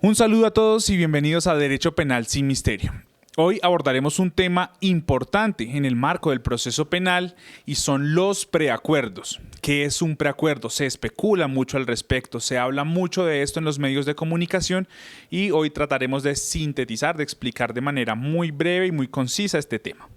Un saludo a todos y bienvenidos a Derecho Penal sin Misterio. Hoy abordaremos un tema importante en el marco del proceso penal y son los preacuerdos. ¿Qué es un preacuerdo? Se especula mucho al respecto, se habla mucho de esto en los medios de comunicación y hoy trataremos de sintetizar, de explicar de manera muy breve y muy concisa este tema.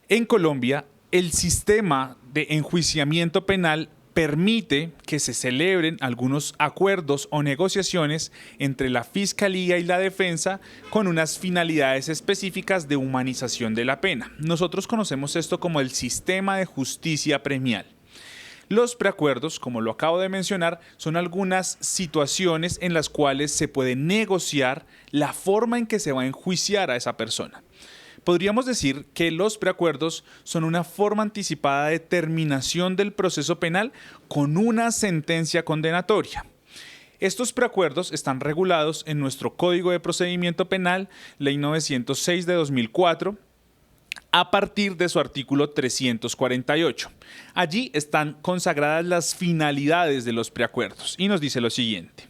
En Colombia, el sistema de enjuiciamiento penal permite que se celebren algunos acuerdos o negociaciones entre la Fiscalía y la Defensa con unas finalidades específicas de humanización de la pena. Nosotros conocemos esto como el sistema de justicia premial. Los preacuerdos, como lo acabo de mencionar, son algunas situaciones en las cuales se puede negociar la forma en que se va a enjuiciar a esa persona. Podríamos decir que los preacuerdos son una forma anticipada de terminación del proceso penal con una sentencia condenatoria. Estos preacuerdos están regulados en nuestro Código de Procedimiento Penal, Ley 906 de 2004, a partir de su artículo 348. Allí están consagradas las finalidades de los preacuerdos y nos dice lo siguiente: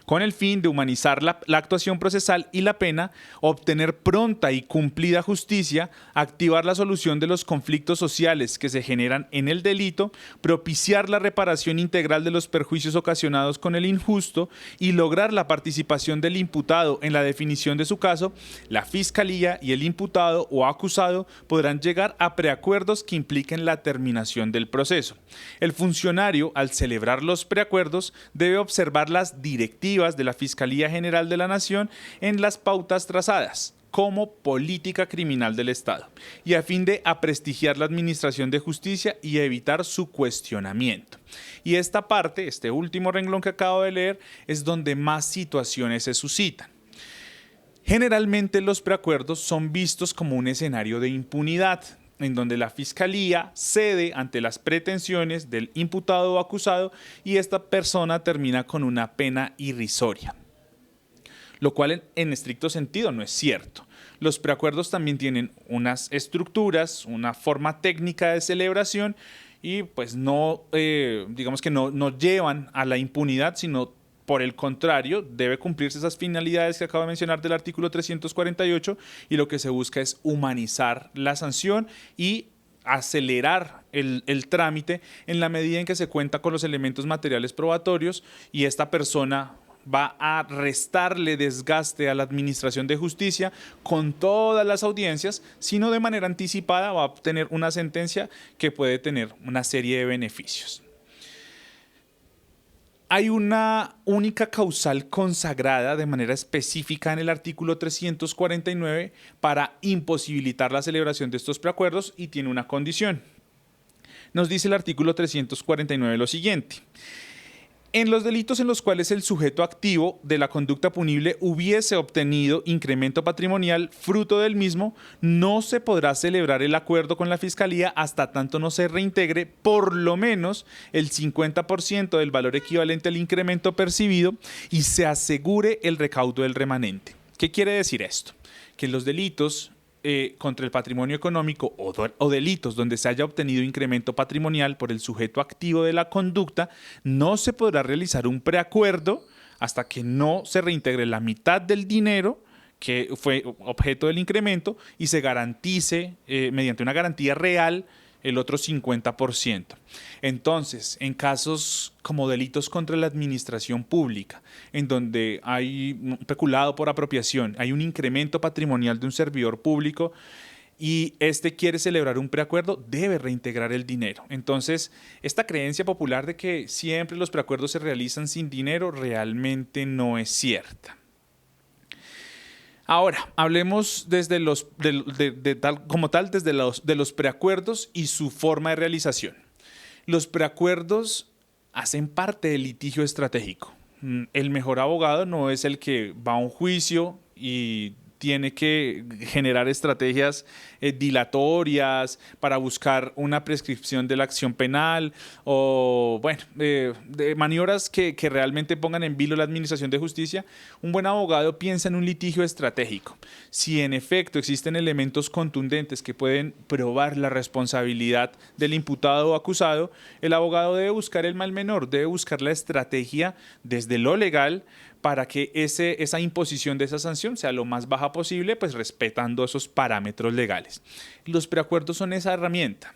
con el fin de humanizar la actuación procesal y la pena, obtener pronta y cumplida justicia, activar la solución de los conflictos sociales que se generan en el delito, propiciar la reparación integral de los perjuicios ocasionados con el injusto y lograr la participación del imputado en la definición de su caso, la Fiscalía y el imputado o acusado podrán llegar a preacuerdos que impliquen la terminación del proceso. El funcionario, al celebrar los preacuerdos, debe observar las directivas de la Fiscalía General de la Nación en las pautas trazadas como política criminal del Estado y a fin de aprestigiar la administración de justicia y evitar su cuestionamiento. Y esta parte, este último renglón que acabo de leer, es donde más situaciones se suscitan. Generalmente los preacuerdos son vistos como un escenario de impunidad, en donde la Fiscalía cede ante las pretensiones del imputado o acusado y esta persona termina con una pena irrisoria, lo cual en estricto sentido no es cierto. Los preacuerdos también tienen unas estructuras, una forma técnica de celebración y pues no, digamos que no llevan a la impunidad, sino por el contrario, debe cumplirse esas finalidades que acabo de mencionar del artículo 348 y lo que se busca es humanizar la sanción y acelerar el trámite en la medida en que se cuenta con los elementos materiales probatorios y esta persona va a restarle desgaste a la administración de justicia con todas las audiencias, sino de manera anticipada va a obtener una sentencia que puede tener una serie de beneficios. Hay una única causal consagrada de manera específica en el artículo 349 para imposibilitar la celebración de estos preacuerdos y tiene una condición. Nos dice el artículo 349 lo siguiente: en los delitos en los cuales el sujeto activo de la conducta punible hubiese obtenido incremento patrimonial fruto del mismo, no se podrá celebrar el acuerdo con la Fiscalía hasta tanto no se reintegre por lo menos el 50% del valor equivalente al incremento percibido y se asegure el recaudo del remanente. ¿Qué quiere decir esto? Que los delitos contra el patrimonio económico o delitos donde se haya obtenido incremento patrimonial por el sujeto activo de la conducta, no se podrá realizar un preacuerdo hasta que no se reintegre la mitad del dinero que fue objeto del incremento y se garantice mediante una garantía real el otro 50%. Entonces, en casos como delitos contra la administración pública, en donde hay un peculado por apropiación, hay un incremento patrimonial de un servidor público y este quiere celebrar un preacuerdo, debe reintegrar el dinero. Entonces, esta creencia popular de que siempre los preacuerdos se realizan sin dinero realmente no es cierta. Ahora, hablemos desde de los preacuerdos y su forma de realización. Los preacuerdos hacen parte del litigio estratégico. El mejor abogado no es el que va a un juicio y tiene que generar estrategias dilatorias para buscar una prescripción de la acción penal o, bueno, de maniobras que realmente pongan en vilo la administración de justicia. Un buen abogado piensa en un litigio estratégico. Si en efecto existen elementos contundentes que pueden probar la responsabilidad del imputado o acusado, el abogado debe buscar el mal menor, debe buscar la estrategia desde lo legal para que esa imposición de esa sanción sea lo más baja posible, pues respetando esos parámetros legales. Los preacuerdos son esa herramienta.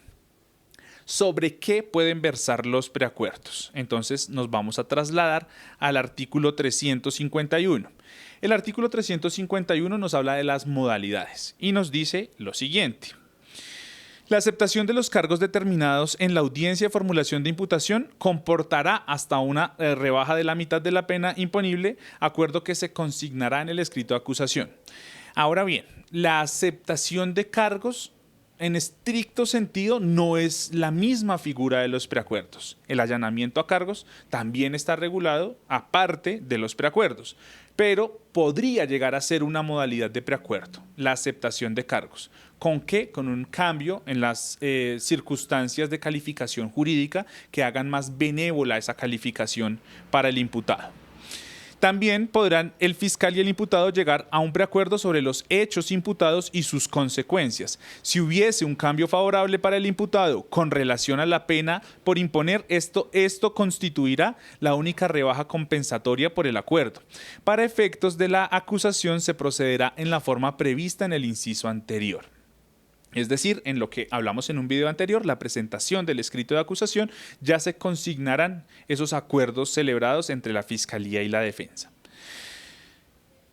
¿Sobre qué pueden versar los preacuerdos? Entonces nos vamos a trasladar al artículo 351. El artículo 351 nos habla de las modalidades y nos dice lo siguiente. La aceptación de los cargos determinados en la audiencia de formulación de imputación comportará hasta una rebaja de la mitad de la pena imponible, acuerdo que se consignará en el escrito de acusación. Ahora bien, la aceptación de cargos en estricto sentido no es la misma figura de los preacuerdos. El allanamiento a cargos también está regulado aparte de los preacuerdos, pero podría llegar a ser una modalidad de preacuerdo, la aceptación de cargos. ¿Con qué? Con un cambio en las circunstancias de calificación jurídica que hagan más benévola esa calificación para el imputado. También podrán el fiscal y el imputado llegar a un preacuerdo sobre los hechos imputados y sus consecuencias. Si hubiese un cambio favorable para el imputado con relación a la pena por imponer, esto constituirá la única rebaja compensatoria por el acuerdo. Para efectos de la acusación se procederá en la forma prevista en el inciso anterior. Es decir, en lo que hablamos en un video anterior, la presentación del escrito de acusación, ya se consignarán esos acuerdos celebrados entre la Fiscalía y la defensa.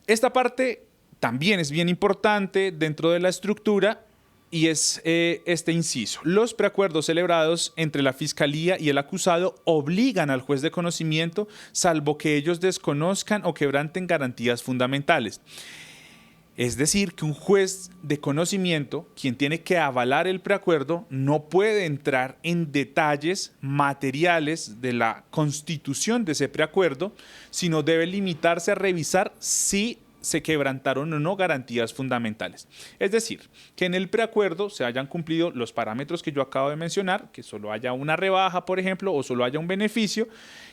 Esta parte también es bien importante dentro de la estructura y es este inciso. Los preacuerdos celebrados entre la Fiscalía y el acusado obligan al juez de conocimiento, salvo que ellos desconozcan o quebranten garantías fundamentales. Es decir, que un juez de conocimiento, quien tiene que avalar el preacuerdo, no puede entrar en detalles materiales de la constitución de ese preacuerdo, sino debe limitarse a revisar si se quebrantaron o no garantías fundamentales. Es decir, que en el preacuerdo se hayan cumplido los parámetros que yo acabo de mencionar, que solo haya una rebaja, por ejemplo, o solo haya un beneficio,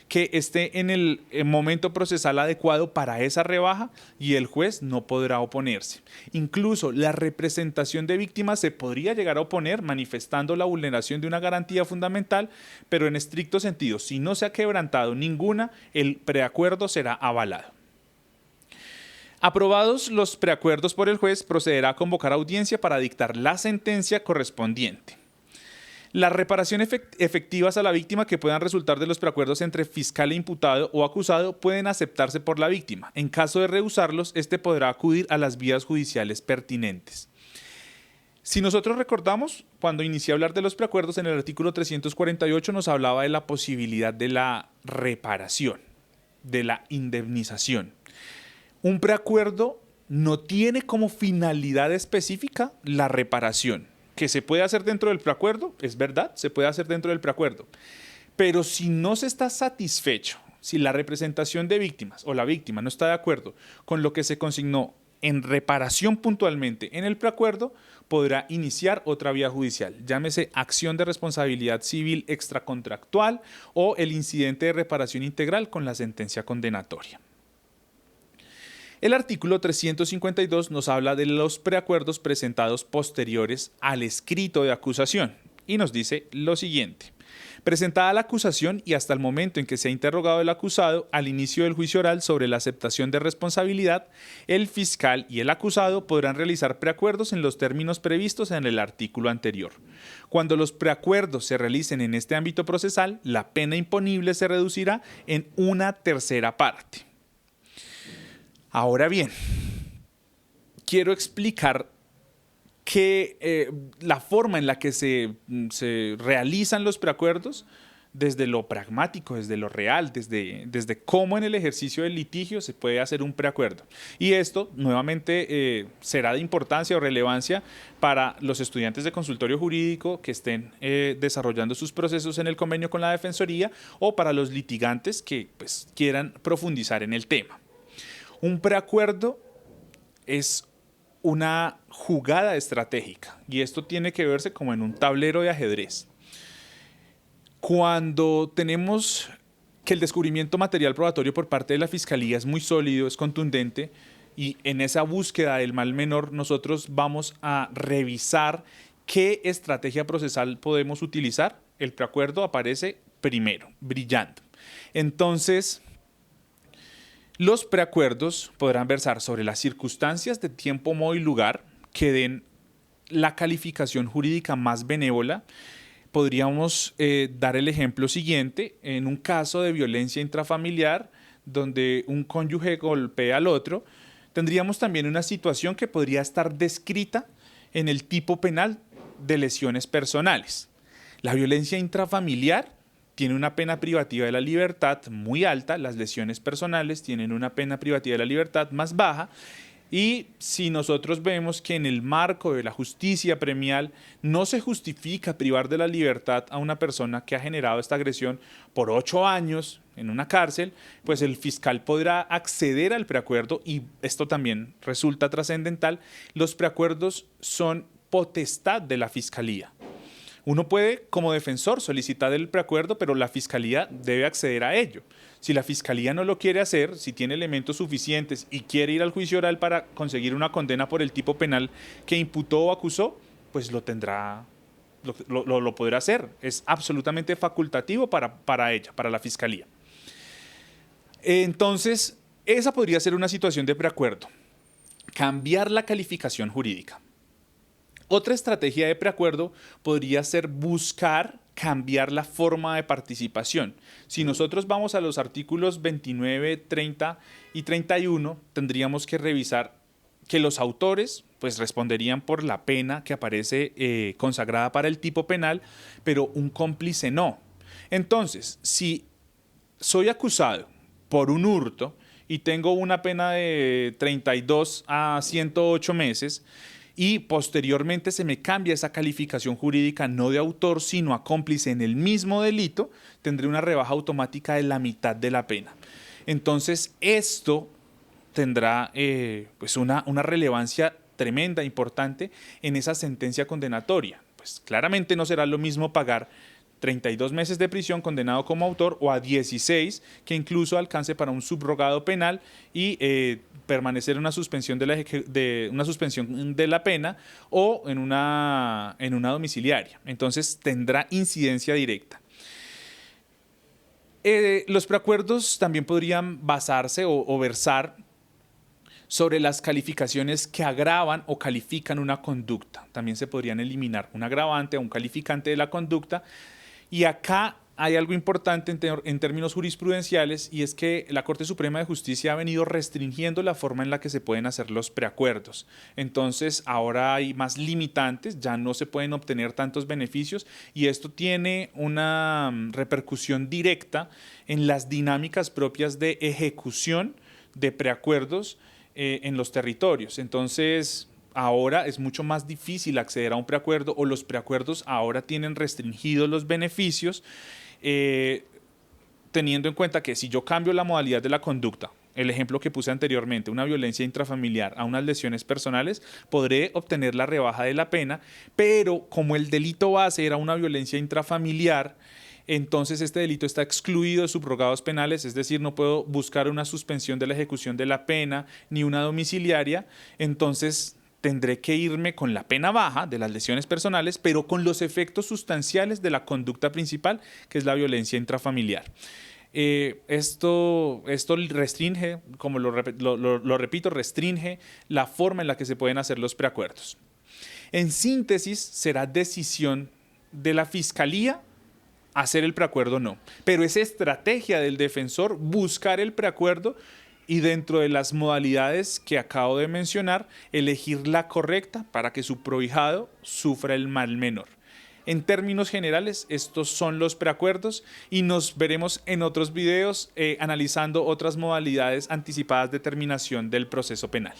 que esté en el momento procesal adecuado para esa rebaja y el juez no podrá oponerse. Incluso la representación de víctimas se podría llegar a oponer manifestando la vulneración de una garantía fundamental, pero en estricto sentido, si no se ha quebrantado ninguna, el preacuerdo será avalado. Aprobados los preacuerdos por el juez, procederá a convocar audiencia para dictar la sentencia correspondiente. Las reparaciones efectivas a la víctima que puedan resultar de los preacuerdos entre fiscal e imputado o acusado pueden aceptarse por la víctima. En caso de rehusarlos, este podrá acudir a las vías judiciales pertinentes. Si nosotros recordamos, cuando inicié a hablar de los preacuerdos, en el artículo 348 nos hablaba de la posibilidad de la reparación, de la indemnización. Un preacuerdo no tiene como finalidad específica la reparación. Que se puede hacer dentro del preacuerdo, es verdad, se puede hacer dentro del preacuerdo. Pero si no se está satisfecho, si la representación de víctimas o la víctima no está de acuerdo con lo que se consignó en reparación puntualmente en el preacuerdo, podrá iniciar otra vía judicial, llámese acción de responsabilidad civil extracontractual o el incidente de reparación integral con la sentencia condenatoria. El artículo 352 nos habla de los preacuerdos presentados posteriores al escrito de acusación y nos dice lo siguiente. Presentada la acusación y hasta el momento en que se ha interrogado el acusado al inicio del juicio oral sobre la aceptación de responsabilidad, el fiscal y el acusado podrán realizar preacuerdos en los términos previstos en el artículo anterior. Cuando los preacuerdos se realicen en este ámbito procesal, la pena imponible se reducirá en 1/3 parte. Ahora bien, quiero explicar que la forma en la que se realizan los preacuerdos desde lo pragmático, desde lo real, desde cómo en el ejercicio del litigio se puede hacer un preacuerdo. Y esto nuevamente será de importancia o relevancia para los estudiantes de consultorio jurídico que estén desarrollando sus procesos en el convenio con la Defensoría o para los litigantes que quieran profundizar en el tema. Un preacuerdo es una jugada estratégica y esto tiene que verse como en un tablero de ajedrez. Cuando tenemos que el descubrimiento material probatorio por parte de la Fiscalía es muy sólido, es contundente y en esa búsqueda del mal menor nosotros vamos a revisar qué estrategia procesal podemos utilizar. El preacuerdo aparece primero, brillando. Entonces, Los preacuerdos podrán versar sobre las circunstancias de tiempo, modo y lugar que den la calificación jurídica más benévola. Podríamos dar el ejemplo siguiente: en un caso de violencia intrafamiliar donde un cónyuge golpea al otro, tendríamos también una situación que podría estar descrita en el tipo penal de lesiones personales. La violencia intrafamiliar tiene una pena privativa de la libertad muy alta, las lesiones personales tienen una pena privativa de la libertad más baja, y si nosotros vemos que en el marco de la justicia premial no se justifica privar de la libertad a una persona que ha generado esta agresión por 8 años en una cárcel, pues el fiscal podrá acceder al preacuerdo, y esto también resulta trascendental. Los preacuerdos son potestad de la fiscalía. Uno puede, como defensor, solicitar el preacuerdo, pero la fiscalía debe acceder a ello. Si la fiscalía no lo quiere hacer, si tiene elementos suficientes y quiere ir al juicio oral para conseguir una condena por el tipo penal que imputó o acusó, pues lo tendrá, lo podrá hacer. Es absolutamente facultativo para ella, para la fiscalía. Entonces, esa podría ser una situación de preacuerdo. Cambiar la calificación jurídica. Otra estrategia de preacuerdo podría ser buscar cambiar la forma de participación. Si nosotros vamos a los artículos 29, 30 y 31, tendríamos que revisar que los autores pues responderían por la pena que aparece consagrada para el tipo penal, pero un cómplice no. Entonces, si soy acusado por un hurto y tengo una pena de 32 a 108 meses, y posteriormente se me cambia esa calificación jurídica no de autor, sino a cómplice en el mismo delito, tendré una rebaja automática de la mitad de la pena. Entonces, esto tendrá pues una relevancia tremenda, importante en esa sentencia condenatoria. Pues claramente no será lo mismo pagar 32 meses de prisión condenado como autor o a 16, que incluso alcance para un subrogado penal y permanecer en una suspensión de la pena o en una domiciliaria. Entonces tendrá incidencia directa. Los preacuerdos también podrían basarse o versar sobre las calificaciones que agravan o califican una conducta. También se podrían eliminar un agravante o un calificante de la conducta. Y acá hay algo importante en términos jurisprudenciales, y es que la Corte Suprema de Justicia ha venido restringiendo la forma en la que se pueden hacer los preacuerdos. Entonces ahora hay más limitantes, ya no se pueden obtener tantos beneficios, y esto tiene una repercusión directa en las dinámicas propias de ejecución de preacuerdos en los territorios. Entonces, ahora es mucho más difícil acceder a un preacuerdo, o los preacuerdos ahora tienen restringidos los beneficios, teniendo en cuenta que si yo cambio la modalidad de la conducta, el ejemplo que puse anteriormente, una violencia intrafamiliar a unas lesiones personales, podré obtener la rebaja de la pena, pero como el delito base era una violencia intrafamiliar, entonces este delito está excluido de subrogados penales, es decir, no puedo buscar una suspensión de la ejecución de la pena ni una domiciliaria. Entonces tendré que irme con la pena baja de las lesiones personales, pero con los efectos sustanciales de la conducta principal, que es la violencia intrafamiliar. Esto restringe, como lo repito, restringe la forma en la que se pueden hacer los preacuerdos. En síntesis, será decisión de la Fiscalía hacer el preacuerdo o no, pero es estrategia del defensor buscar el preacuerdo y, dentro de las modalidades que acabo de mencionar, elegir la correcta para que su prohijado sufra el mal menor. En términos generales, estos son los preacuerdos, y nos veremos en otros videos analizando otras modalidades anticipadas de terminación del proceso penal.